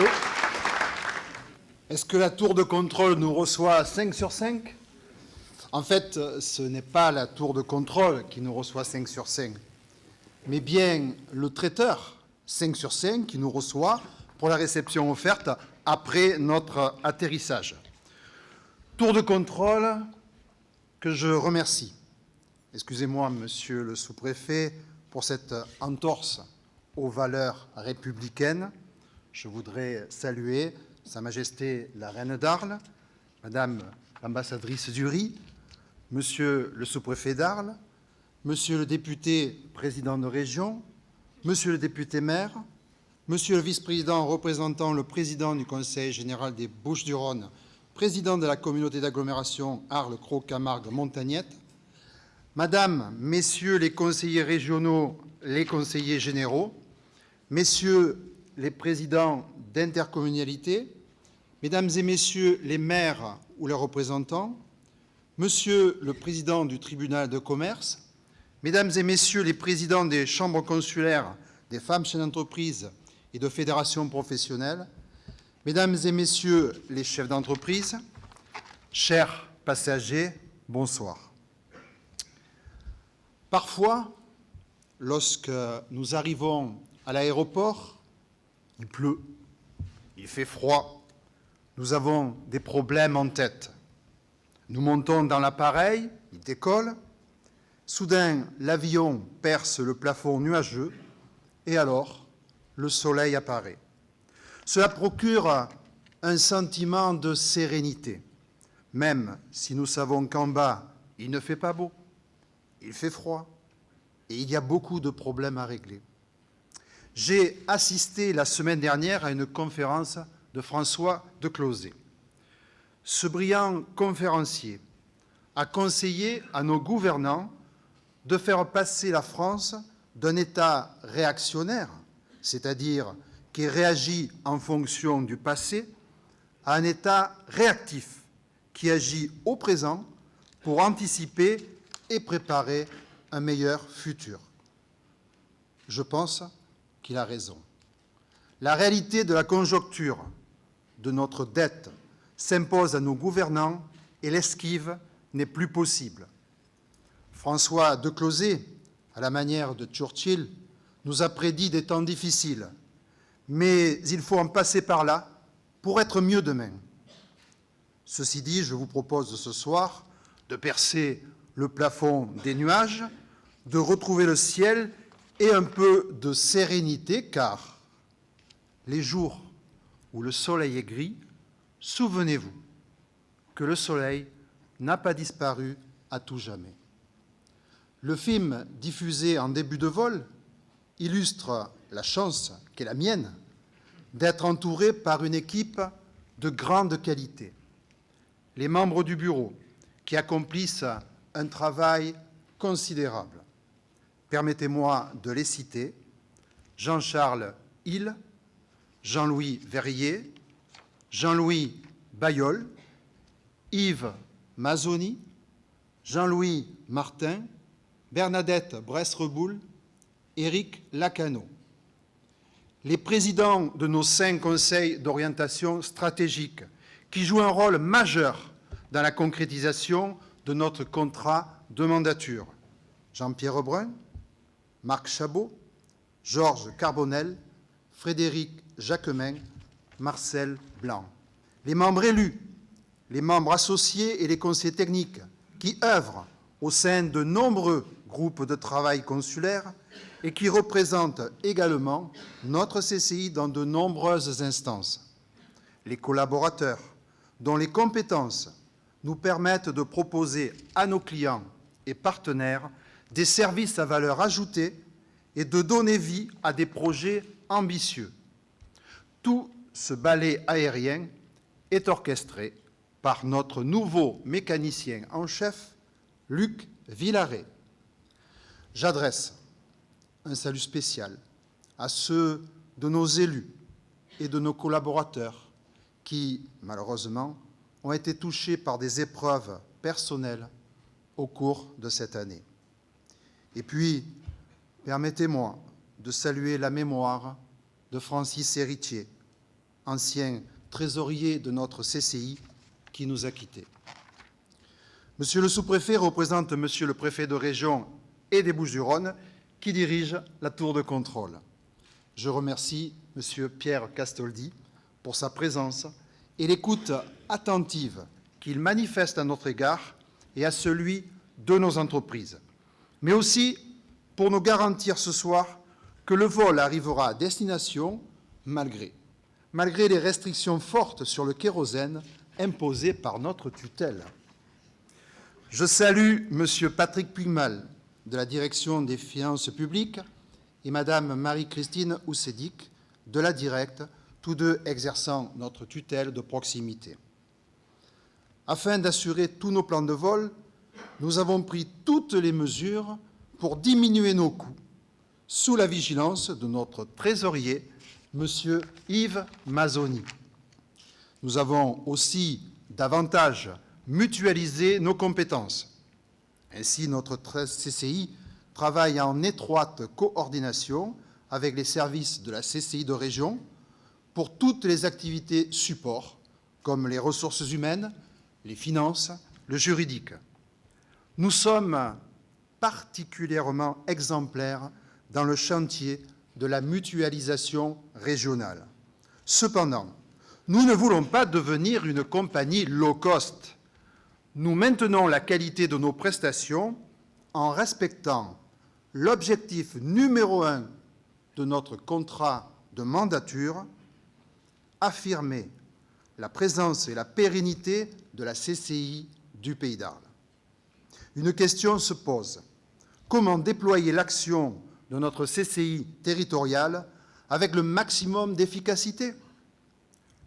Allô? Est-ce que la tour de contrôle nous reçoit 5 sur 5? En fait, ce n'est pas la tour de contrôle qui nous reçoit 5 sur 5, mais bien le traiteur 5 sur 5 qui nous reçoit pour la réception offerte après notre atterrissage. Tour de contrôle que je remercie. Excusez-moi, monsieur le sous-préfet, pour cette entorse aux valeurs républicaines. Je voudrais saluer Sa Majesté la Reine d'Arles, Madame l'ambassadrice Dury, Monsieur le sous-préfet d'Arles, Monsieur le député président de région, Monsieur le député maire, Monsieur le vice-président représentant le président du Conseil général des Bouches-du-Rhône, président de la communauté d'agglomération Arles-Croix-Camargue-Montagnette, Madame, Messieurs les conseillers régionaux, les conseillers généraux, Messieurs les présidents d'intercommunalité, Mesdames et Messieurs les maires ou leurs représentants, Monsieur le président du tribunal de commerce, Mesdames et Messieurs les présidents des chambres consulaires, des femmes chefs d'entreprise et de fédérations professionnelles, Mesdames et Messieurs les chefs d'entreprise, chers passagers, bonsoir. Parfois, lorsque nous arrivons à l'aéroport, il pleut, il fait froid, nous avons des problèmes en tête. Nous montons dans l'appareil, il décolle, soudain l'avion perce le plafond nuageux et alors le soleil apparaît. Cela procure un sentiment de sérénité, même si nous savons qu'en bas, il ne fait pas beau, il fait froid et il y a beaucoup de problèmes à régler. J'ai assisté la semaine dernière à une conférence de François Declosez. Ce brillant conférencier a conseillé à nos gouvernants de faire passer la France d'un État réactionnaire, c'est-à-dire qui réagit en fonction du passé, à un État réactif qui agit au présent pour anticiper et préparer un meilleur futur. Je pense qu'il a raison. La réalité de la conjoncture de notre dette s'impose à nos gouvernants et l'esquive n'est plus possible. François Declosez, à la manière de Churchill, nous a prédit des temps difficiles, mais il faut en passer par là pour être mieux demain. Ceci dit, je vous propose ce soir de percer le plafond des nuages, de retrouver le ciel et un peu de sérénité, car les jours où le soleil est gris, souvenez-vous que le soleil n'a pas disparu à tout jamais. Le film diffusé en début de vol illustre la chance qu'est la mienne d'être entouré par une équipe de grande qualité. Les membres du bureau qui accomplissent un travail considérable. Permettez-moi de les citer: Jean-Charles Hill, Jean-Louis Verrier, Jean-Louis Bayeul, Yves Mazzoni, Jean-Louis Martin, Bernadette Bresse-Reboul, Éric Lacano. Les présidents de nos 5 conseils d'orientation stratégique qui jouent un rôle majeur dans la concrétisation de notre contrat de mandature. Jean-Pierre Brun, Marc Chabot, Georges Carbonel, Frédéric Jacquemin, Marcel Blanc. Les membres élus, les membres associés et les conseillers techniques qui œuvrent au sein de nombreux groupes de travail consulaires et qui représentent également notre CCI dans de nombreuses instances. Les collaborateurs dont les compétences nous permettent de proposer à nos clients et partenaires des services à valeur ajoutée et de donner vie à des projets ambitieux. Tout ce ballet aérien est orchestré par notre nouveau mécanicien en chef, Luc Villaret. J'adresse un salut spécial à ceux de nos élus et de nos collaborateurs qui, malheureusement, ont été touchés par des épreuves personnelles au cours de cette année. Et puis, permettez-moi de saluer la mémoire de Francis Héritier, ancien trésorier de notre CCI, qui nous a quittés. Monsieur le sous-préfet représente Monsieur le préfet de région et des Bouches-du-Rhône, qui dirige la tour de contrôle. Je remercie Monsieur Pierre Castoldi pour sa présence et l'écoute attentive qu'il manifeste à notre égard et à celui de nos entreprises, mais aussi pour nous garantir ce soir que le vol arrivera à destination malgré les restrictions fortes sur le kérosène imposées par notre tutelle. Je salue Monsieur Patrick Puigmal de la Direction des finances publiques et Madame Marie-Christine Oussédic de la Directe, tous deux exerçant notre tutelle de proximité. Afin d'assurer tous nos plans de vol, nous avons pris toutes les mesures pour diminuer nos coûts, sous la vigilance de notre trésorier, Monsieur Yves Mazzoni. Nous avons aussi davantage mutualisé nos compétences. Ainsi, notre CCI travaille en étroite coordination avec les services de la CCI de région pour toutes les activités support, comme les ressources humaines, les finances, le juridique. Nous sommes particulièrement exemplaires dans le chantier de la mutualisation régionale. Cependant, nous ne voulons pas devenir une compagnie low cost. Nous maintenons la qualité de nos prestations en respectant l'objectif numéro 1 de notre contrat de mandature, affirmer la présence et la pérennité de la CCI du Pays d'Arles. Une question se pose. Comment déployer l'action de notre CCI territoriale avec le maximum d'efficacité?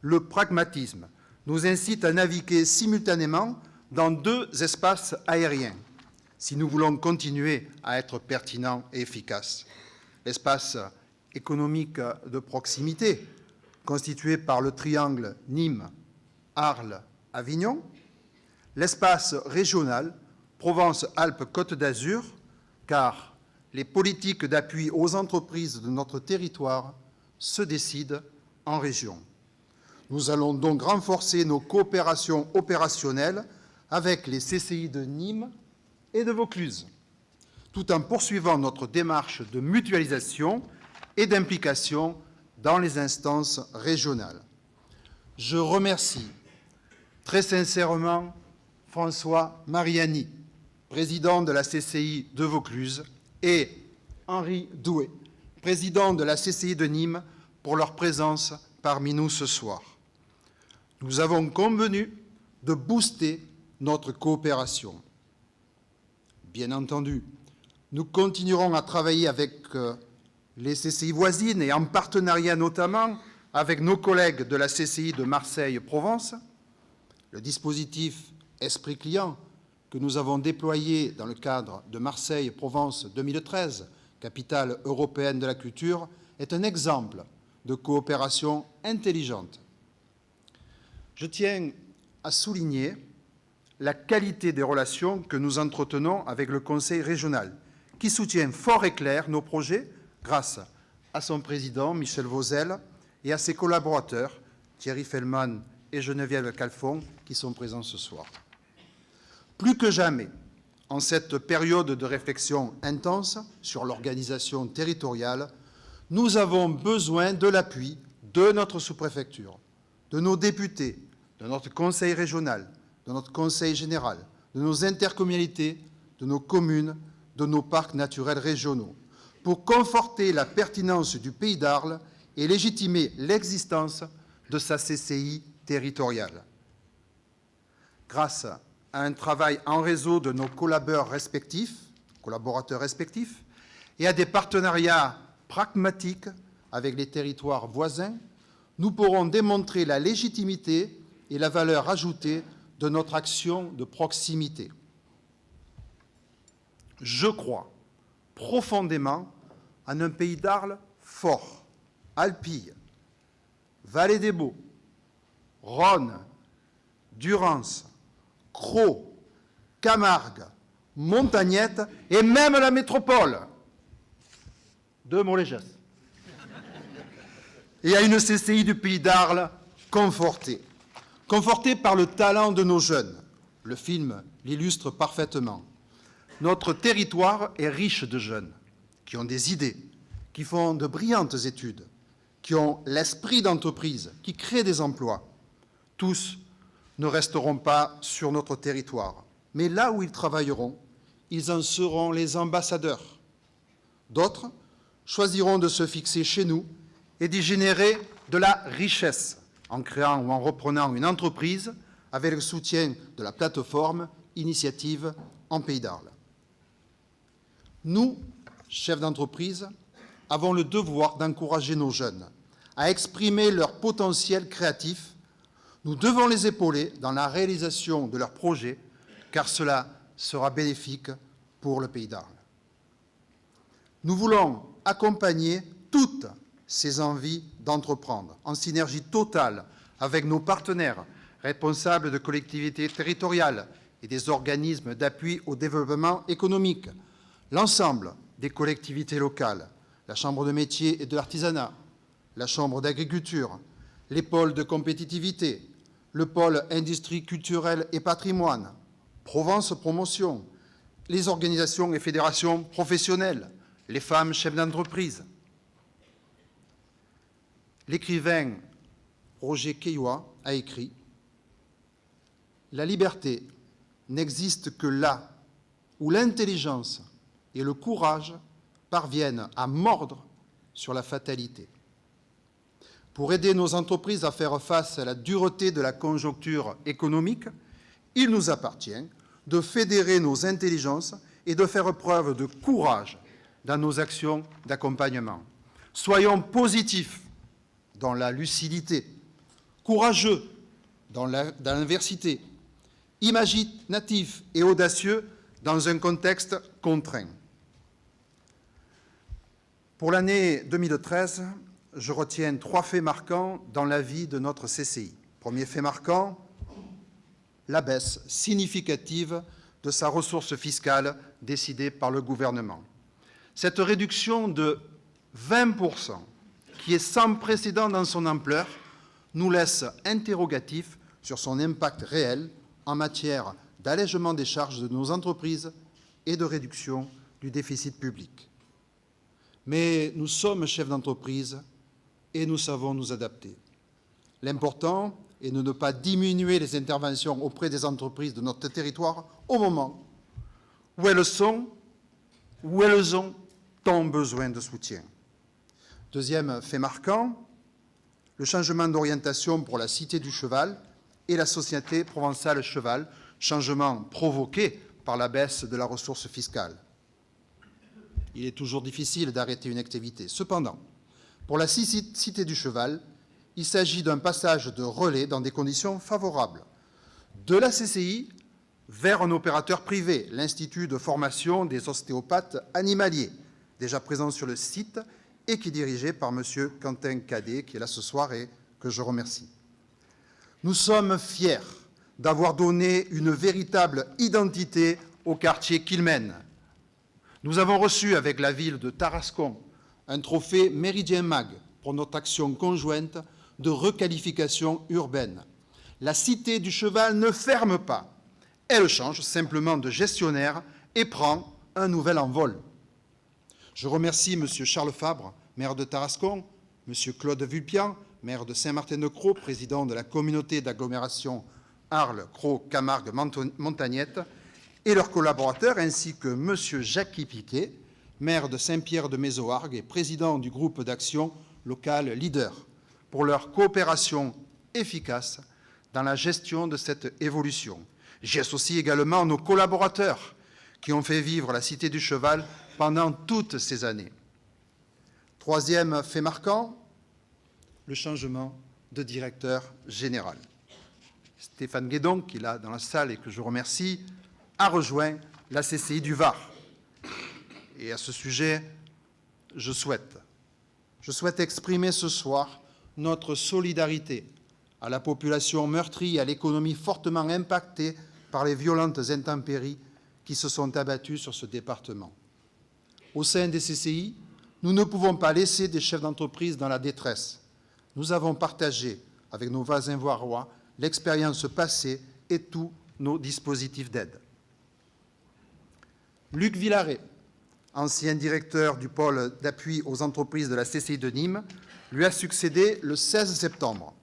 Le pragmatisme nous incite à naviguer simultanément dans 2 espaces aériens, si nous voulons continuer à être pertinents et efficaces. L'espace économique de proximité, constitué par le triangle Nîmes, Arles, Avignon, l'espace régional Provence-Alpes-Côte d'Azur, car les politiques d'appui aux entreprises de notre territoire se décident en région. Nous allons donc renforcer nos coopérations opérationnelles avec les CCI de Nîmes et de Vaucluse, tout en poursuivant notre démarche de mutualisation et d'implication dans les instances régionales. Je remercie très sincèrement François Mariani, président de la CCI de Vaucluse, et Henri Doué, président de la CCI de Nîmes, pour leur présence parmi nous ce soir. Nous avons convenu de booster notre coopération. Bien entendu, nous continuerons à travailler avec les CCI voisines et en partenariat notamment avec nos collègues de la CCI de Marseille-Provence. Le dispositif Esprit Client que nous avons déployé dans le cadre de Marseille-Provence 2013, capitale européenne de la culture, est un exemple de coopération intelligente. Je tiens à souligner la qualité des relations que nous entretenons avec le Conseil régional, qui soutient fort et clair nos projets grâce à son président, Michel Vauzel, et à ses collaborateurs, Thierry Fellman et Geneviève Calfon, qui sont présents ce soir. Plus que jamais, en cette période de réflexion intense sur l'organisation territoriale, nous avons besoin de l'appui de notre sous-préfecture, de nos députés, de notre conseil régional, de notre conseil général, de nos intercommunalités, de nos communes, de nos parcs naturels régionaux, pour conforter la pertinence du Pays d'Arles et légitimer l'existence de sa CCI territoriale. Grâce à un travail en réseau de nos collaborateurs respectifs et à des partenariats pragmatiques avec les territoires voisins, nous pourrons démontrer la légitimité et la valeur ajoutée de notre action de proximité. Je crois profondément en un Pays d'Arles fort, Alpille, Vallée des Baux, Rhône, Durance, Crau, Camargue, Montagnette et même la métropole de Montléjas. et à une CCI du Pays d'Arles confortée. Confortée par le talent de nos jeunes. Le film l'illustre parfaitement. Notre territoire est riche de jeunes qui ont des idées, qui font de brillantes études, qui ont l'esprit d'entreprise, qui créent des emplois. Tous ne resteront pas sur notre territoire, mais là où ils travailleront, ils en seront les ambassadeurs. D'autres choisiront de se fixer chez nous et d'y générer de la richesse en créant ou en reprenant une entreprise avec le soutien de la plateforme Initiative en Pays d'Arles. Nous, chefs d'entreprise, avons le devoir d'encourager nos jeunes à exprimer leur potentiel créatif. Nous devons les épauler dans la réalisation de leurs projets, car cela sera bénéfique pour le Pays d'Arles. Nous voulons accompagner toutes ces envies d'entreprendre, en synergie totale avec nos partenaires, responsables de collectivités territoriales et des organismes d'appui au développement économique, l'ensemble des collectivités locales, la Chambre de métiers et de l'artisanat, la Chambre d'agriculture, les pôles de compétitivité, le pôle industrie culturelle et patrimoine, Provence Promotion, les organisations et fédérations professionnelles, les femmes chefs d'entreprise. L'écrivain Roger Caillois a écrit « La liberté n'existe que là où l'intelligence et le courage parviennent à mordre sur la fatalité. » Pour aider nos entreprises à faire face à la dureté de la conjoncture économique, il nous appartient de fédérer nos intelligences et de faire preuve de courage dans nos actions d'accompagnement. Soyons positifs dans la lucidité, courageux dans l'adversité, imaginatifs et audacieux dans un contexte contraint. Pour l'année 2013, je retiens 3 faits marquants dans la vie de notre CCI. Premier fait marquant, la baisse significative de sa ressource fiscale décidée par le gouvernement. Cette réduction de 20%, qui est sans précédent dans son ampleur, nous laisse interrogatifs sur son impact réel en matière d'allègement des charges de nos entreprises et de réduction du déficit public. Mais nous sommes chefs d'entreprise et nous savons nous adapter. L'important est de ne pas diminuer les interventions auprès des entreprises de notre territoire au moment où elles ont tant besoin de soutien. Deuxième fait marquant, le changement d'orientation pour la Cité du Cheval et la Société Provençale Cheval, changement provoqué par la baisse de la ressource fiscale. Il est toujours difficile d'arrêter une activité. Cependant, pour la Cité du Cheval, il s'agit d'un passage de relais dans des conditions favorables. De la CCI vers un opérateur privé, l'Institut de formation des ostéopathes animaliers, déjà présent sur le site et qui est dirigé par M. Quentin Cadet, qui est là ce soir et que je remercie. Nous sommes fiers d'avoir donné une véritable identité au quartier qu'il mène. Nous avons reçu avec la ville de Tarascon un trophée Méridien Mag pour notre action conjointe de requalification urbaine. La Cité du Cheval ne ferme pas. Elle change simplement de gestionnaire et prend un nouvel envol. Je remercie M. Charles Fabre, maire de Tarascon, M. Claude Vulpian, maire de Saint-Martin-de-Crau, président de la communauté d'agglomération Arles-Crau-Camargue-Montagnette, et leurs collaborateurs, ainsi que M. Jacques Piquet, maire de Saint-Pierre-de-Mézoargues et président du groupe d'action local Leader, pour leur coopération efficace dans la gestion de cette évolution. J'associe également nos collaborateurs qui ont fait vivre la Cité du Cheval pendant toutes ces années. Troisième fait marquant, le changement de directeur général. Stéphane Guédon, qui est là dans la salle et que je remercie, a rejoint la CCI du Var. Et à ce sujet, je souhaite exprimer ce soir notre solidarité à la population meurtrie et à l'économie fortement impactée par les violentes intempéries qui se sont abattues sur ce département. Au sein des CCI, nous ne pouvons pas laisser des chefs d'entreprise dans la détresse. nous avons partagé avec nos voisins varois l'expérience passée et tous nos dispositifs d'aide. Luc Villaret, ancien directeur du pôle d'appui aux entreprises de la CCI de Nîmes, lui a succédé le 16 septembre.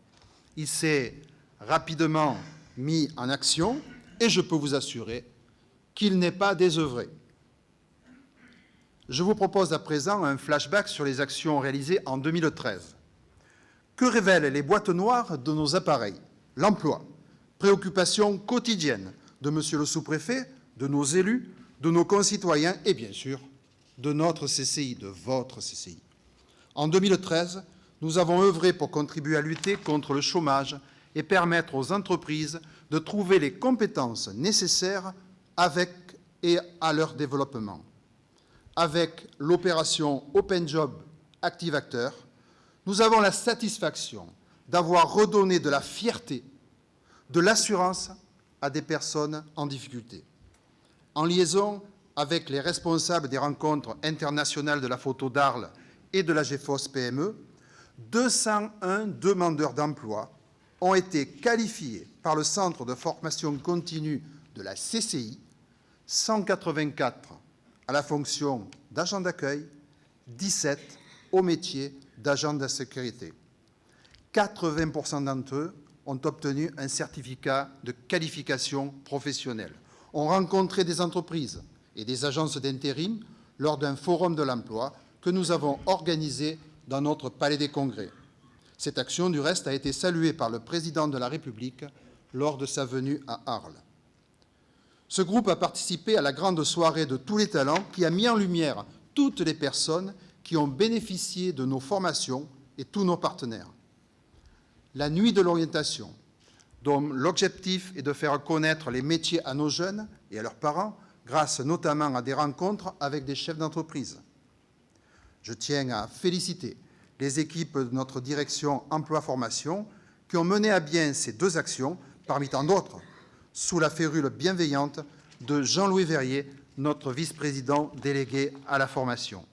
Il s'est rapidement mis en action et je peux vous assurer qu'il n'est pas désœuvré. Je vous propose à présent un flashback sur les actions réalisées en 2013. Que révèlent les boîtes noires de nos appareils? L'emploi, préoccupation quotidienne de Monsieur le sous-préfet, de nos élus, de nos concitoyens et bien sûr de notre CCI, de votre CCI. En 2013, nous avons œuvré pour contribuer à lutter contre le chômage et permettre aux entreprises de trouver les compétences nécessaires avec et à leur développement. Avec l'opération Open Job Active Acteur, nous avons la satisfaction d'avoir redonné de la fierté, de l'assurance à des personnes en difficulté. En liaison avec les responsables des rencontres internationales de la photo d'Arles et de la GEFOS PME, 201 demandeurs d'emploi ont été qualifiés par le Centre de formation continue de la CCI, 184 à la fonction d'agent d'accueil, 17 au métier d'agent de sécurité. 80% d'entre eux ont obtenu un certificat de qualification professionnelle, ont rencontré des entreprises et des agences d'intérim lors d'un forum de l'emploi que nous avons organisé dans notre Palais des Congrès. Cette action, du reste, a été saluée par le Président de la République lors de sa venue à Arles. Ce groupe a participé à la grande soirée de tous les talents qui a mis en lumière toutes les personnes qui ont bénéficié de nos formations et tous nos partenaires. La nuit de l'orientation, dont l'objectif est de faire connaître les métiers à nos jeunes et à leurs parents, grâce notamment à des rencontres avec des chefs d'entreprise. Je tiens à féliciter les équipes de notre direction emploi-formation qui ont mené à bien ces deux actions, parmi tant d'autres, sous la férule bienveillante de Jean-Louis Verrier, notre vice-président délégué à la formation.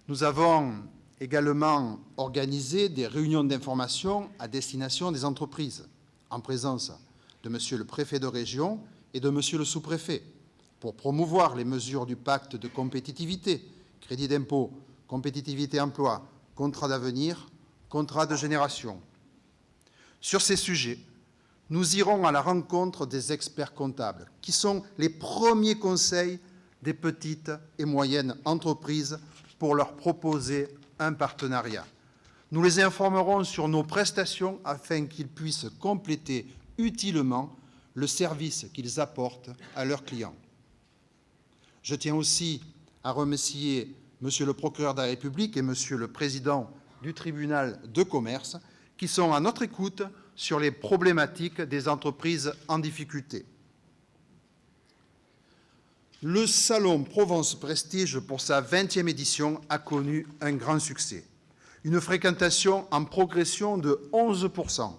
Nous avons également organisé des réunions d'information à destination des entreprises, en présence de Monsieur le préfet de région et de Monsieur le sous-préfet, pour promouvoir les mesures du pacte de compétitivité, crédit d'impôt, compétitivité emploi, contrat d'avenir, contrat de génération. Sur ces sujets, nous irons à la rencontre des experts comptables, qui sont les premiers conseils des petites et moyennes entreprises pour leur proposer un partenariat. Nous les informerons sur nos prestations afin qu'ils puissent compléter utilement le service qu'ils apportent à leurs clients. Je tiens aussi à remercier Monsieur le procureur de la République et Monsieur le président du tribunal de commerce qui sont à notre écoute sur les problématiques des entreprises en difficulté. Le Salon Provence Prestige, pour sa 20e édition, a connu un grand succès. Une fréquentation en progression de 11%,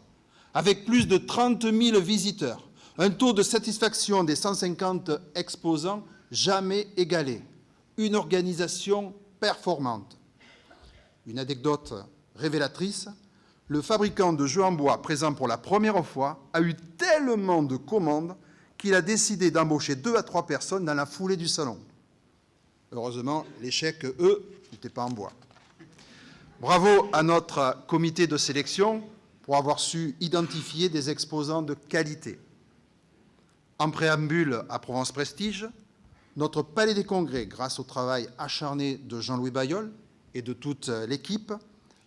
avec plus de 30 000 visiteurs, un taux de satisfaction des 150 exposants jamais égalé, une organisation performante. Une anecdote révélatrice, le fabricant de jeux en bois présent pour la première fois a eu tellement de commandes qu'il a décidé d'embaucher 2 à 3 personnes dans la foulée du salon. Heureusement, les chèques, eux, n'étaient pas en bois. Bravo à notre comité de sélection pour avoir su identifier des exposants de qualité. En préambule à Provence Prestige, notre Palais des Congrès, grâce au travail acharné de Jean-Louis Bailleul et de toute l'équipe,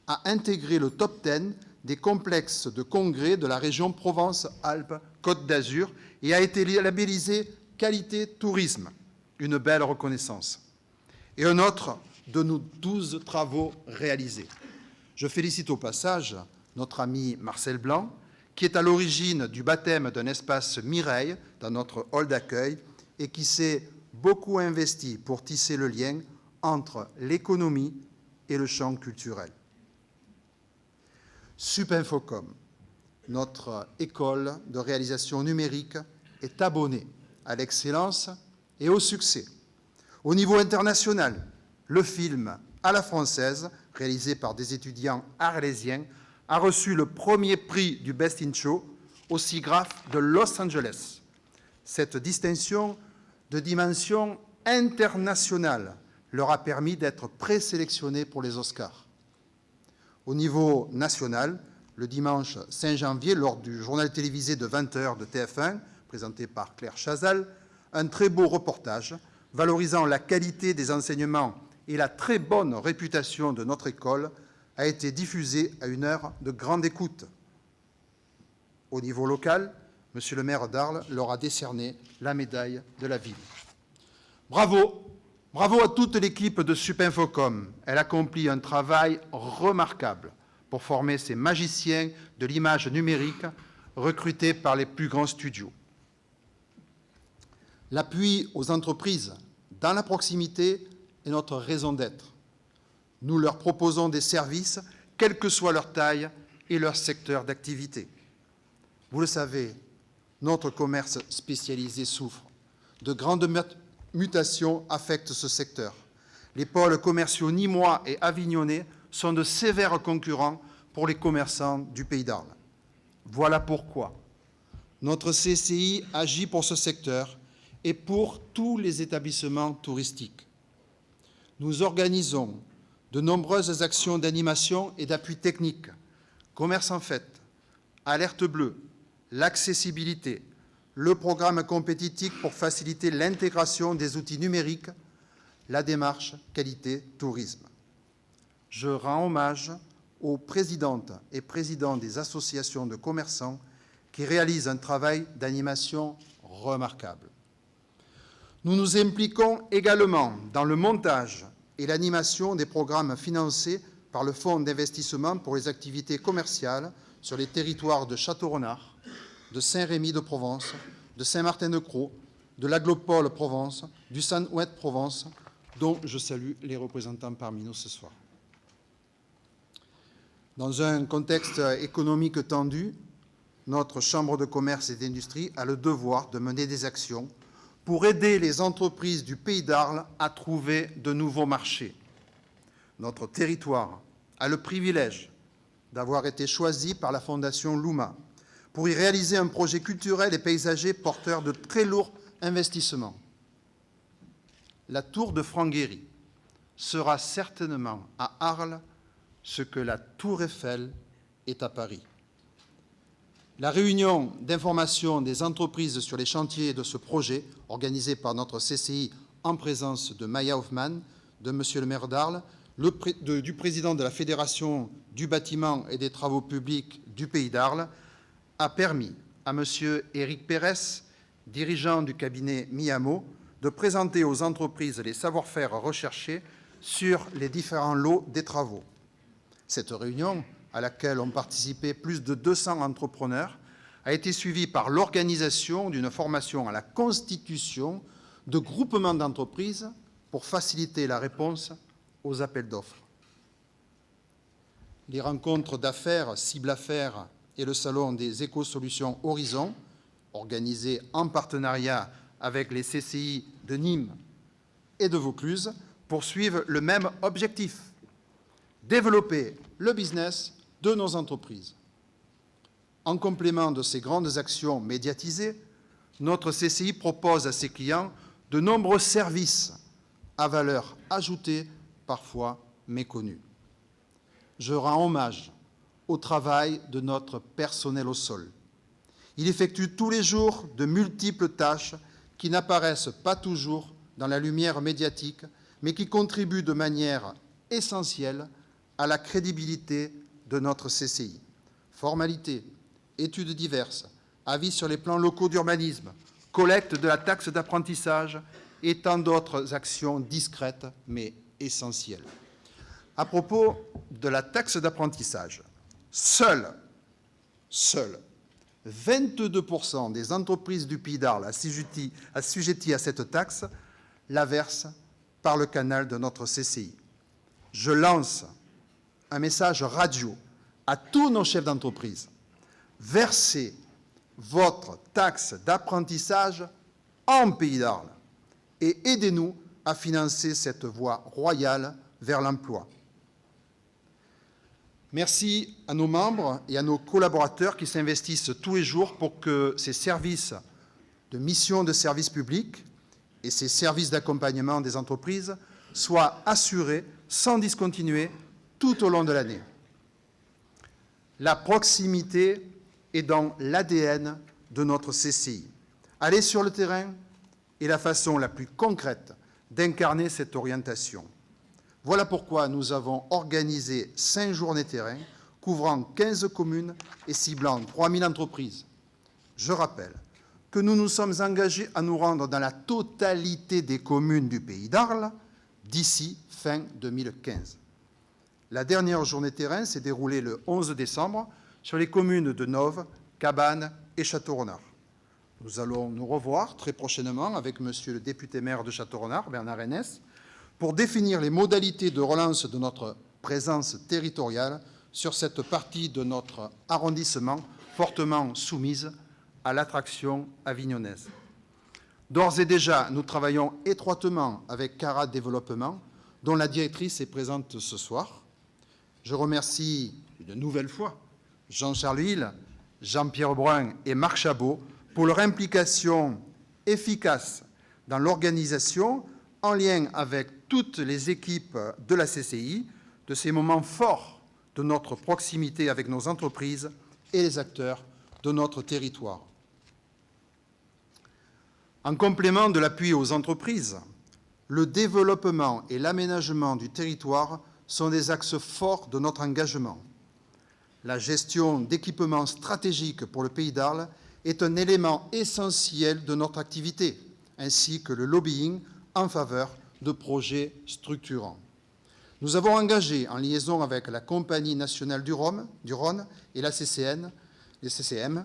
a intégré le top 10 des complexes de congrès de la région Provence-Alpes-Côte d'Azur et a été labellisé Qualité Tourisme, une belle reconnaissance. Et un autre de nos 12 travaux réalisés. Je félicite au passage notre ami Marcel Blanc, qui est à l'origine du baptême d'un espace Mireille dans notre hall d'accueil et qui s'est beaucoup investi pour tisser le lien entre l'économie et le champ culturel. Supinfocom, notre école de réalisation numérique, est abonnée à l'excellence et au succès. Au niveau international, le film à la française réalisé par des étudiants arlésiens, a reçu le premier prix du Best in Show au SIGGRAPH de Los Angeles. Cette distinction de dimension internationale leur a permis d'être présélectionnés pour les Oscars. Au niveau national, le dimanche 5 janvier, lors du journal télévisé de 20 h de TF1, présenté par Claire Chazal, un très beau reportage valorisant la qualité des enseignements et la très bonne réputation de notre école a été diffusé à une heure de grande écoute. Au niveau local, M. le maire d'Arles leur a décerné la médaille de la ville. Bravo, bravo à toute l'équipe de Supinfocom. Elle accomplit un travail remarquable pour former ces magiciens de l'image numérique recrutés par les plus grands studios. L'appui aux entreprises dans la proximité est notre raison d'être. Nous leur proposons des services, quelle que soit leur taille et leur secteur d'activité. Vous le savez, notre commerce spécialisé souffre. De grandes mutations affectent ce secteur. Les pôles commerciaux nîmois et avignonnais sont de sévères concurrents pour les commerçants du Pays d'Arles. Voilà pourquoi notre CCI agit pour ce secteur et pour tous les établissements touristiques. Nous organisons de nombreuses actions d'animation et d'appui technique, commerce en fête, alerte bleue, l'accessibilité, le programme compétitif pour faciliter l'intégration des outils numériques, la démarche qualité tourisme. Je rends hommage aux présidentes et présidents des associations de commerçants qui réalisent un travail d'animation remarquable. Nous nous impliquons également dans le montage et l'animation des programmes financés par le Fonds d'investissement pour les activités commerciales sur les territoires de Château-Renard, de Saint-Rémy-de-Provence, de Saint-Martin-de-Crau, de l'Aglopole Provence, du San-Ouest Provence, dont je salue les représentants parmi nous ce soir. Dans un contexte économique tendu, notre Chambre de commerce et d'industrie a le devoir de mener des actions pour aider les entreprises du Pays d'Arles à trouver de nouveaux marchés. Notre territoire a le privilège d'avoir été choisi par la Fondation Luma pour y réaliser un projet culturel et paysager porteur de très lourds investissements. La tour de Franguéry sera certainement à Arles ce que la tour Eiffel est à Paris. La réunion d'information des entreprises sur les chantiers de ce projet, organisée par notre CCI en présence de Maya Hoffman, de M. le maire d'Arles, du président de la Fédération du bâtiment et des travaux publics du Pays d'Arles, a permis à M. Éric Pérez, dirigeant du cabinet Miamo, de présenter aux entreprises les savoir-faire recherchés sur les différents lots des travaux. Cette réunion, à laquelle ont participé plus de 200 entrepreneurs, a été suivie par l'organisation d'une formation à la constitution de groupements d'entreprises pour faciliter la réponse aux appels d'offres. Les rencontres d'affaires, Cible Affaires et le salon des éco-solutions Horizon, organisés en partenariat avec les CCI de Nîmes et de Vaucluse, poursuivent le même objectif: développer le business de nos entreprises. En complément de ces grandes actions médiatisées, notre CCI propose à ses clients de nombreux services à valeur ajoutée, parfois méconnus. Je rends hommage au travail de notre personnel au sol. Il effectue tous les jours de multiples tâches qui n'apparaissent pas toujours dans la lumière médiatique, mais qui contribuent de manière essentielle à la crédibilité de notre CCI. Formalités, études diverses, avis sur les plans locaux d'urbanisme, collecte de la taxe d'apprentissage et tant d'autres actions discrètes mais essentielles. À propos de la taxe d'apprentissage, seuls 22% des entreprises du Pays d'Arles assujetties à cette taxe la versent par le canal de notre CCI. Je lance un message radio à tous nos chefs d'entreprise. Versez votre taxe d'apprentissage en Pays d'Arles et aidez-nous à financer cette voie royale vers l'emploi. Merci à nos membres et à nos collaborateurs qui s'investissent tous les jours pour que ces services de mission de service public et ces services d'accompagnement des entreprises soient assurés sans discontinuer tout au long de l'année. La proximité est dans l'ADN de notre CCI. Aller sur le terrain est la façon la plus concrète d'incarner cette orientation. Voilà pourquoi nous avons organisé 5 journées terrain, couvrant 15 communes et ciblant 3000 entreprises. Je rappelle que nous nous sommes engagés à nous rendre dans la totalité des communes du Pays d'Arles d'ici fin 2015. La dernière journée terrain s'est déroulée le 11 décembre sur les communes de Nove, Cabannes et Château-Renard. Nous allons nous revoir très prochainement avec Monsieur le député maire de Château-Renard, Bernard Henès, pour définir les modalités de relance de notre présence territoriale sur cette partie de notre arrondissement fortement soumise à l'attraction avignonnaise. D'ores et déjà, nous travaillons étroitement avec Cara Développement, dont la directrice est présente ce soir. Je remercie une nouvelle fois Jean-Charles Hill, Jean-Pierre Brun et Marc Chabot pour leur implication efficace dans l'organisation, en lien avec toutes les équipes de la CCI, de ces moments forts de notre proximité avec nos entreprises et les acteurs de notre territoire. En complément de l'appui aux entreprises, le développement et l'aménagement du territoire sont des axes forts de notre engagement. La gestion d'équipements stratégiques pour le Pays d'Arles est un élément essentiel de notre activité, ainsi que le lobbying en faveur de projets structurants. Nous avons engagé, en liaison avec la Compagnie nationale du Rhône et la CCM,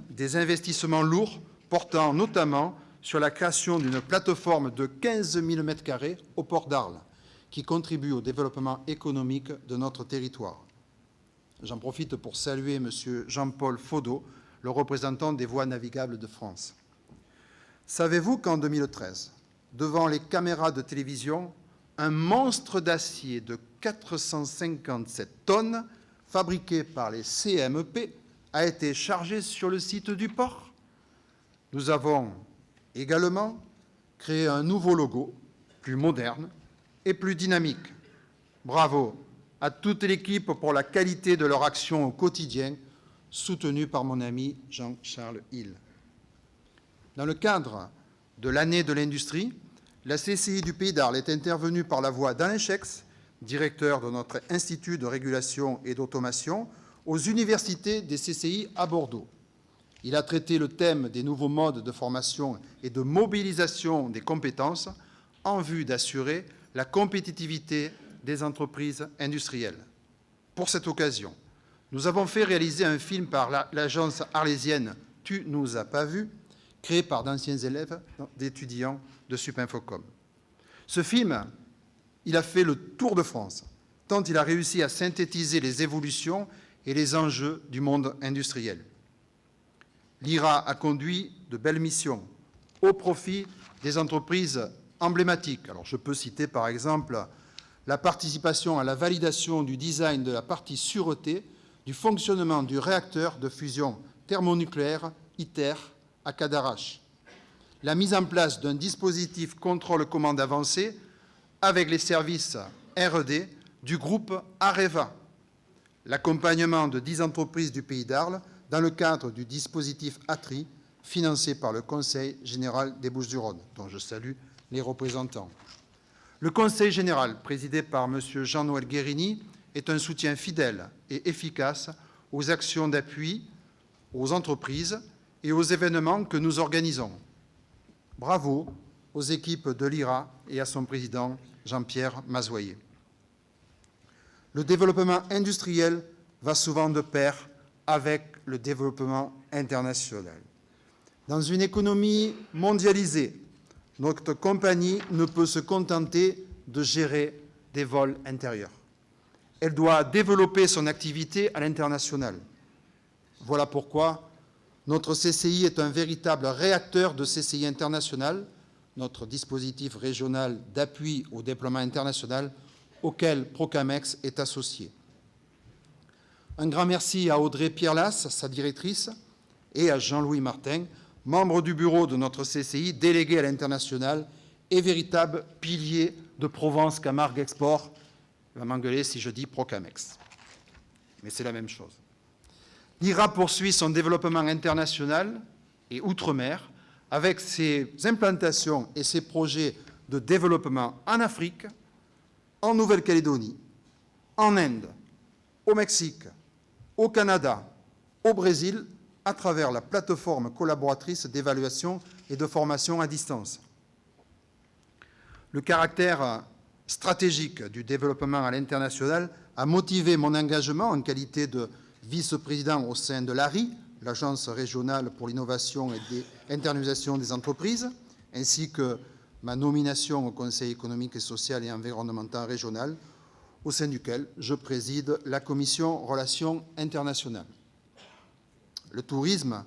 des investissements lourds portant notamment sur la création d'une plateforme de 15 000 m² au port d'Arles, qui contribue au développement économique de notre territoire. J'en profite pour saluer M. Jean-Paul Faudot, le représentant des Voies navigables de France. Savez-vous qu'en 2013, devant les caméras de télévision, un monstre d'acier de 457 tonnes, fabriqué par les CMP, a été chargé sur le site du port? Nous avons également créé un nouveau logo, plus moderne et plus dynamique. Bravo à toute l'équipe pour la qualité de leur action au quotidien, soutenue par mon ami Jean-Charles Hill. Dans le cadre de l'année de l'industrie, la CCI du Pays d'Arles est intervenue par la voix d'Alain Chex, directeur de notre Institut de régulation et d'automation, aux universités des CCI à Bordeaux. Il a traité le thème des nouveaux modes de formation et de mobilisation des compétences en vue d'assurer la compétitivité des entreprises industrielles. Pour cette occasion, nous avons fait réaliser un film par l'agence arlésienne « Tu nous as pas vus », créé par d'anciens élèves d'étudiants de Supinfocom. Ce film, il a fait le tour de France, tant il a réussi à synthétiser les évolutions et les enjeux du monde industriel. L'IRA a conduit de belles missions au profit des entreprises emblématiques. Alors, je peux citer par exemple la participation à la validation du design de la partie sûreté du fonctionnement du réacteur de fusion thermonucléaire ITER à Cadarache, la mise en place d'un dispositif contrôle-commande avancé avec les services R&D du groupe Areva, l'accompagnement de 10 entreprises du Pays d'Arles dans le cadre du dispositif ATRI financé par le Conseil général des Bouches-du-Rhône, dont je salue les représentants. Le Conseil général, présidé par M. Jean-Noël Guérini, est un soutien fidèle et efficace aux actions d'appui aux entreprises et aux événements que nous organisons. Bravo aux équipes de l'IRA et à son président Jean-Pierre Mazoyer. Le développement industriel va souvent de pair avec le développement international. Dans une économie mondialisée, notre compagnie ne peut se contenter de gérer des vols intérieurs. Elle doit développer son activité à l'international. Voilà pourquoi notre CCI est un véritable réacteur de CCI international, notre dispositif régional d'appui au déploiement international auquel Procamex est associé. Un grand merci à Audrey Pierlas, sa directrice, et à Jean-Louis Martin, membre du bureau de notre CCI, délégué à l'international et véritable pilier de Provence-Camargue Export. Il va m'engueuler si je dis Procamex. Mais c'est la même chose. L'IRA poursuit son développement international et outre-mer avec ses implantations et ses projets de développement en Afrique, en Nouvelle-Calédonie, en Inde, au Mexique, au Canada, au Brésil, à travers la plateforme collaboratrice d'évaluation et de formation à distance. Le caractère stratégique du développement à l'international a motivé mon engagement en qualité de vice-président au sein de l'ARI, l'Agence régionale pour l'innovation et l'internationalisation des entreprises, ainsi que ma nomination au Conseil économique et social et environnemental régional, au sein duquel je préside la commission Relations internationales. Le tourisme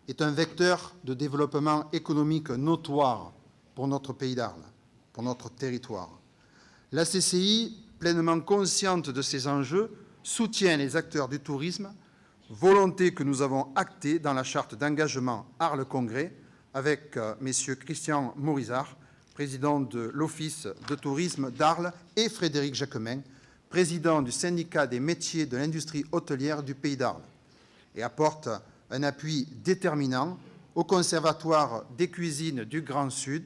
est un vecteur de développement économique notoire pour notre pays d'Arles, pour notre territoire. La CCI, pleinement consciente de ces enjeux, soutient les acteurs du tourisme, volonté que nous avons actée dans la charte d'engagement Arles-Congrès avec messieurs Christian Morizard, président de l'Office de tourisme d'Arles, et Frédéric Jacquemin, président du syndicat des métiers de l'industrie hôtelière du Pays d'Arles, et apporte un appui déterminant au Conservatoire des cuisines du Grand Sud,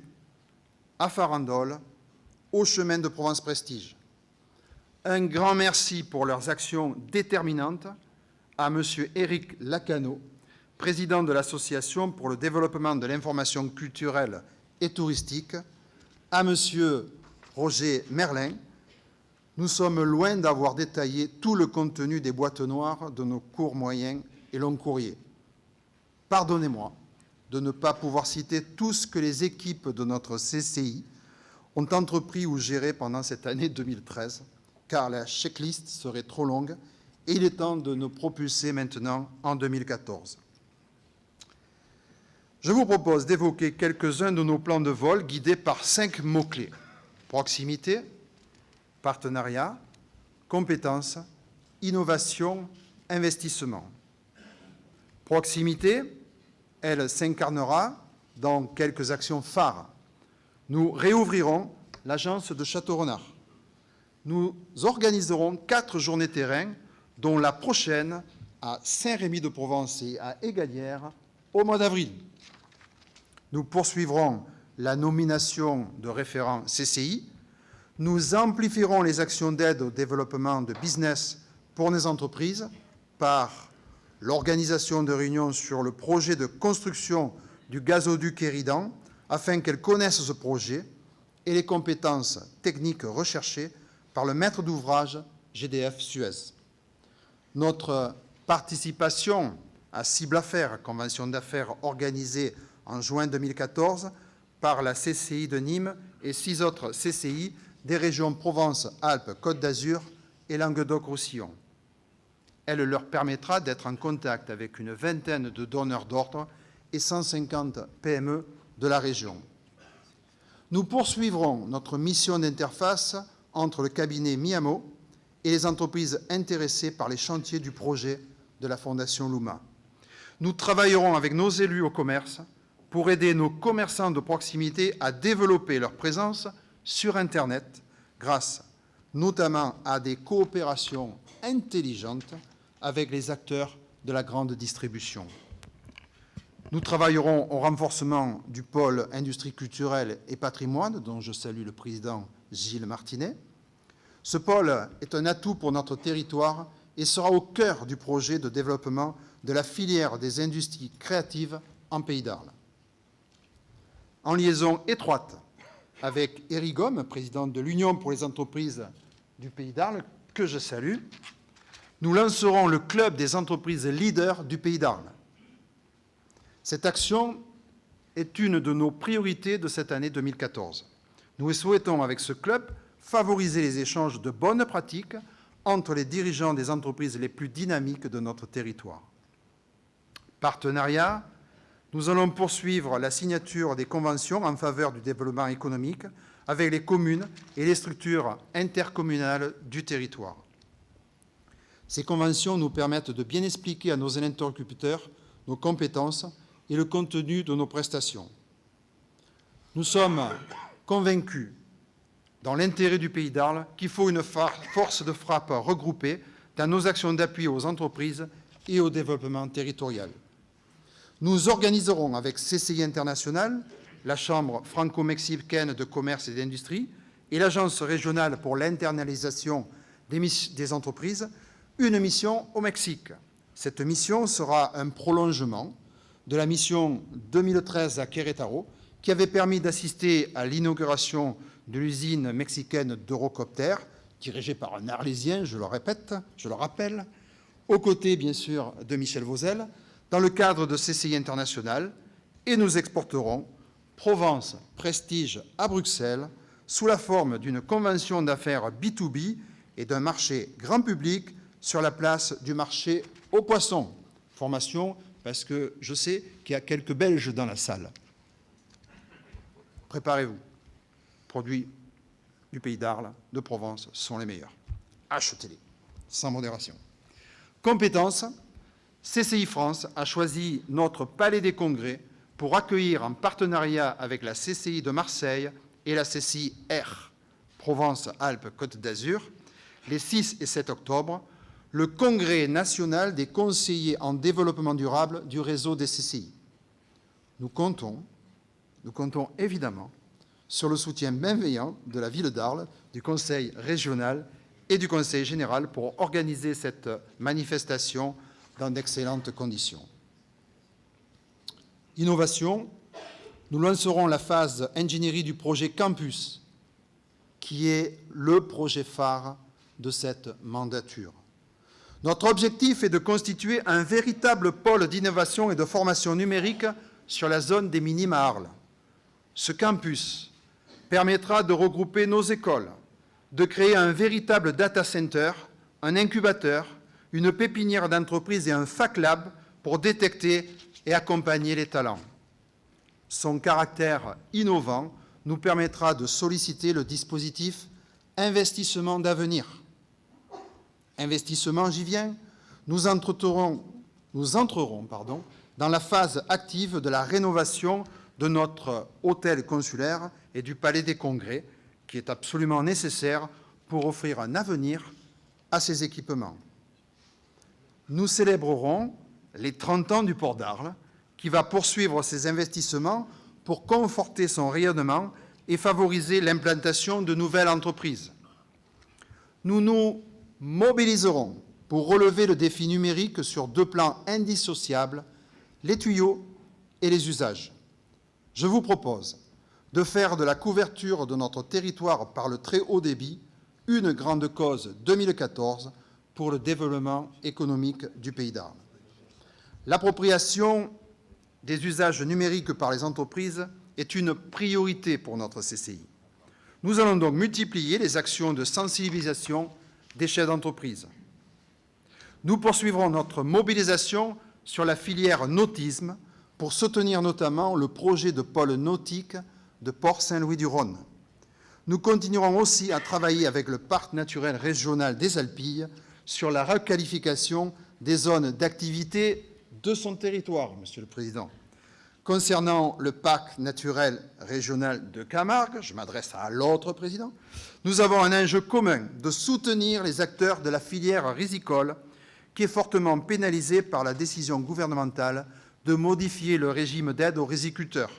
à Farandole, au Chemin de Provence Prestige. Un grand merci pour leurs actions déterminantes à M. Éric Lacano, président de l'Association pour le développement de l'information culturelle et touristique, à M. Roger Merlin. Nous sommes loin d'avoir détaillé tout le contenu des boîtes noires de nos courts, moyens et longs courriers. Pardonnez-moi de ne pas pouvoir citer tout ce que les équipes de notre CCI ont entrepris ou géré pendant cette année 2013, car la checklist serait trop longue et il est temps de nous propulser maintenant en 2014. Je vous propose d'évoquer quelques-uns de nos plans de vol guidés par 5 mots-clés: proximité, partenariat, compétences, innovation, investissement. Proximité, elle s'incarnera dans quelques actions phares. Nous réouvrirons l'agence de Château-Renard. Nous organiserons 4 journées terrain, dont la prochaine à Saint-Rémy-de-Provence et à Égalières au mois d'avril. Nous poursuivrons la nomination de référents CCI. Nous amplifierons les actions d'aide au développement de business pour les entreprises par l'organisation de réunions sur le projet de construction du gazoduc Éridan afin qu'elles connaissent ce projet et les compétences techniques recherchées par le maître d'ouvrage GDF Suez. Notre participation à Cible Affaires, convention d'affaires organisée en juin 2014 par la CCI de Nîmes et 6 autres CCI des régions Provence-Alpes-Côte d'Azur et Languedoc-Roussillon. Elle leur permettra d'être en contact avec une vingtaine de donneurs d'ordre et 150 PME de la région. Nous poursuivrons notre mission d'interface entre le cabinet Miamo et les entreprises intéressées par les chantiers du projet de la Fondation Luma. Nous travaillerons avec nos élus au commerce pour aider nos commerçants de proximité à développer leur présence sur Internet grâce notamment à des coopérations intelligentes avec les acteurs de la grande distribution. Nous travaillerons au renforcement du pôle industrie culturelle et patrimoine, dont je salue le président Gilles Martinet. Ce pôle est un atout pour notre territoire et sera au cœur du projet de développement de la filière des industries créatives en Pays d'Arles. En liaison étroite avec Éric Gomme, président de l'Union pour les entreprises du Pays d'Arles, que je salue, nous lancerons le club des entreprises leaders du Pays d'Arles. Cette action est une de nos priorités de cette année 2014. Nous souhaitons, avec ce club, favoriser les échanges de bonnes pratiques entre les dirigeants des entreprises les plus dynamiques de notre territoire. Partenariat, nous allons poursuivre la signature des conventions en faveur du développement économique avec les communes et les structures intercommunales du territoire. Ces conventions nous permettent de bien expliquer à nos interlocuteurs nos compétences et le contenu de nos prestations. Nous sommes convaincus, dans l'intérêt du Pays d'Arles, qu'il faut une force de frappe regroupée dans nos actions d'appui aux entreprises et au développement territorial. Nous organiserons avec CCI International, la Chambre franco-mexicaine de commerce et d'industrie et l'Agence régionale pour l'internalisation des entreprises une mission au Mexique. Cette mission sera un prolongement de la mission 2013 à Querétaro, qui avait permis d'assister à l'inauguration de l'usine mexicaine d'Eurocopter, dirigée par un Arlésien, je le rappelle, aux côtés, bien sûr, de Michel Vauzel, dans le cadre de CCI International, et nous exporterons Provence Prestige à Bruxelles sous la forme d'une convention d'affaires B2B et d'un marché grand public sur la place du marché aux poissons. Formation, parce que je sais qu'il y a quelques Belges dans la salle. Préparez-vous. Produits du Pays d'Arles, de Provence, sont les meilleurs. Achetez-les, sans modération. Compétences, CCI France a choisi notre Palais des Congrès pour accueillir en partenariat avec la CCI de Marseille et la CCI R, Provence-Alpes-Côte d'Azur, les 6 et 7 octobre, le Congrès national des conseillers en développement durable du réseau des CCI. Nous comptons évidemment sur le soutien bienveillant de la ville d'Arles, du Conseil régional et du Conseil général pour organiser cette manifestation dans d'excellentes conditions. Innovation, nous lancerons la phase ingénierie du projet Campus, qui est le projet phare de cette mandature. Notre objectif est de constituer un véritable pôle d'innovation et de formation numérique sur la zone des Minimes à Arles. Ce campus permettra de regrouper nos écoles, de créer un véritable data center, un incubateur, une pépinière d'entreprise et un Fac Lab pour détecter et accompagner les talents. Son caractère innovant nous permettra de solliciter le dispositif Investissement d'avenir. Investissement, j'y viens, nous entrerons dans la phase active de la rénovation de notre hôtel consulaire et du Palais des Congrès, qui est absolument nécessaire pour offrir un avenir à ces équipements. Nous célébrerons les 30 ans du port d'Arles, qui va poursuivre ses investissements pour conforter son rayonnement et favoriser l'implantation de nouvelles entreprises. Nous nous mobiliserons pour relever le défi numérique sur 2 plans indissociables, les tuyaux et les usages. Je vous propose de faire de la couverture de notre territoire par le très haut débit une grande cause 2014 pour le développement économique du Pays d'Arles. L'appropriation des usages numériques par les entreprises est une priorité pour notre CCI. Nous allons donc multiplier les actions de sensibilisation des chefs d'entreprise. Nous poursuivrons notre mobilisation sur la filière nautisme pour soutenir notamment le projet de pôle nautique de Port-Saint-Louis-du-Rhône. Nous continuerons aussi à travailler avec le Parc naturel régional des Alpilles sur la requalification des zones d'activité de son territoire, Monsieur le Président. Concernant le Parc naturel régional de Camargue, je m'adresse à l'autre président, nous avons un enjeu commun de soutenir les acteurs de la filière rizicole qui est fortement pénalisée par la décision gouvernementale de modifier le régime d'aide aux riziculteurs.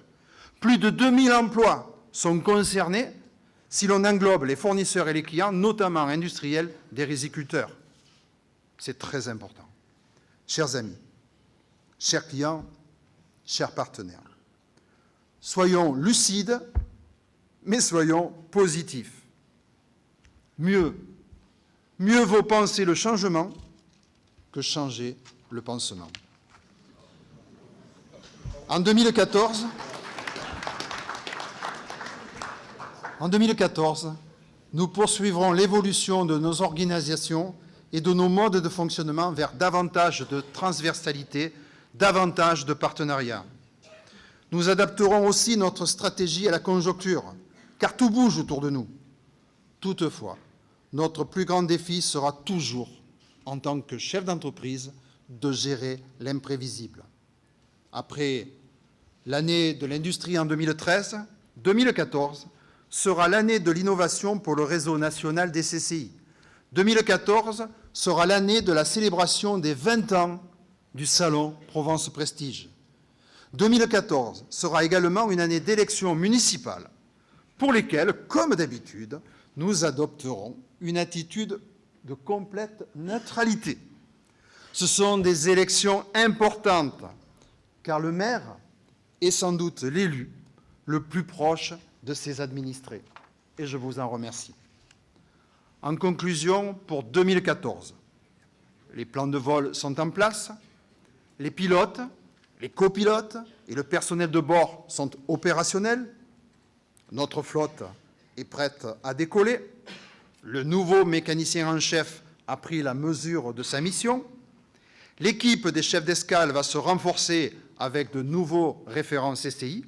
Plus de 2000 emplois sont concernés si l'on englobe les fournisseurs et les clients, notamment industriels, des riziculteurs. C'est très important. Chers amis, chers clients, chers partenaires, soyons lucides, mais soyons positifs. Mieux vaut penser le changement que changer le pansement. En 2014, nous poursuivrons l'évolution de nos organisations et de nos modes de fonctionnement vers davantage de transversalité, davantage de partenariat. Nous adapterons aussi notre stratégie à la conjoncture, car tout bouge autour de nous. Toutefois, notre plus grand défi sera toujours en tant que chef d'entreprise, de gérer l'imprévisible. Après l'année de l'industrie en 2013, 2014 sera l'année de l'innovation pour le réseau national des CCI. 2014 sera l'année de la célébration des 20 ans du Salon Provence Prestige. 2014 sera également une année d'élections municipales pour lesquelles, comme d'habitude, nous adopterons une attitude de complète neutralité. Ce sont des élections importantes, car le maire est sans doute l'élu le plus proche de ses administrés. Et je vous en remercie. En conclusion, pour 2014, les plans de vol sont en place, les pilotes, les copilotes et le personnel de bord sont opérationnels, notre flotte est prête à décoller, le nouveau mécanicien en chef a pris la mesure de sa mission, l'équipe des chefs d'escale va se renforcer avec de nouveaux référents CCI,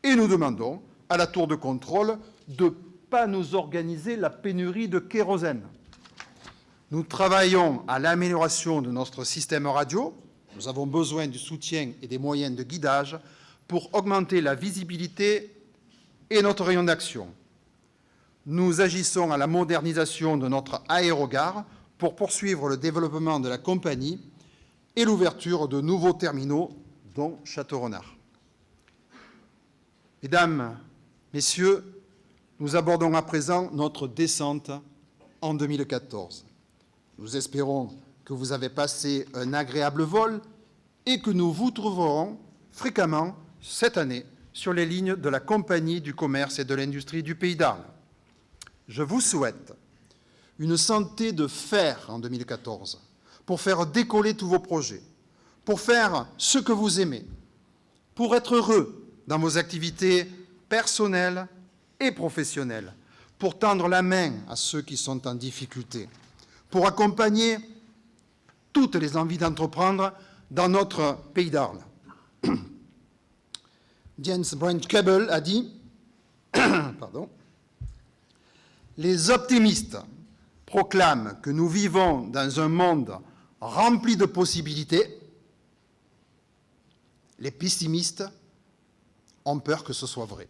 et nous demandons à la tour de contrôle de ne pas nous organiser la pénurie de kérosène. Nous travaillons à l'amélioration de notre système radio. Nous avons besoin du soutien et des moyens de guidage pour augmenter la visibilité et notre rayon d'action. Nous agissons à la modernisation de notre aérogare pour poursuivre le développement de la compagnie et l'ouverture de nouveaux terminaux, dont Château-Renard. Mesdames, Messieurs, nous abordons à présent notre descente en 2014. Nous espérons que vous avez passé un agréable vol et que nous vous trouverons fréquemment cette année sur les lignes de la Compagnie du commerce et de l'industrie du Pays d'Arles. Je vous souhaite une santé de fer en 2014 pour faire décoller tous vos projets, pour faire ce que vous aimez, pour être heureux dans vos activités personnelles et professionnelles, pour tendre la main à ceux qui sont en difficulté, pour accompagner toutes les envies d'entreprendre dans notre Pays d'Arles. James Brent-Cable a dit pardon, « Les optimistes proclament que nous vivons dans un monde rempli de possibilités. Les pessimistes ont peur que ce soit vrai. »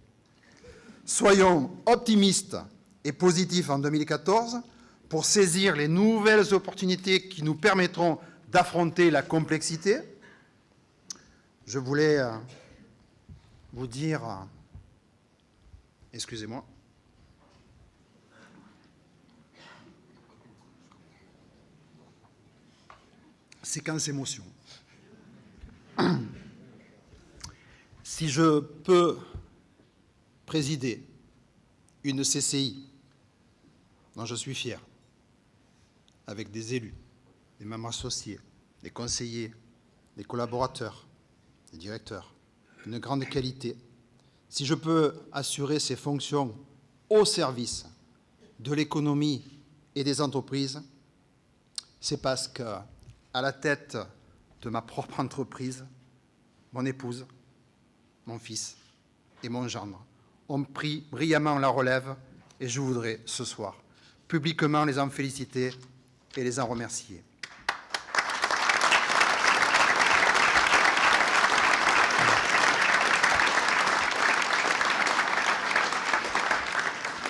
Soyons optimistes et positifs en 2014 pour saisir les nouvelles opportunités qui nous permettront d'affronter la complexité. Je voulais vous dire, excusez-moi, séquence émotion. Si je peux présider une CCI dont je suis fier, avec des élus, des membres associés, des conseillers, des collaborateurs, des directeurs, d'une grande qualité, si je peux assurer ces fonctions au service de l'économie et des entreprises, c'est parce qu'à la tête de ma propre entreprise, mon épouse, mon fils et mon gendre ont pris brillamment la relève et je voudrais ce soir publiquement les en féliciter et les en remercier.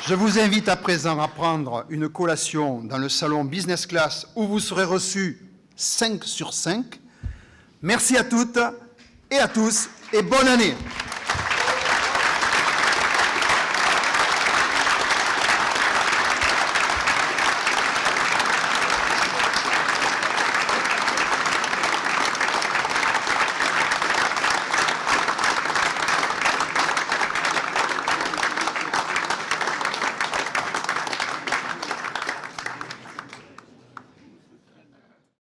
Je vous invite à présent à prendre une collation dans le salon Business Class où vous serez reçus 5 sur 5. Merci à toutes et à tous et bonne année.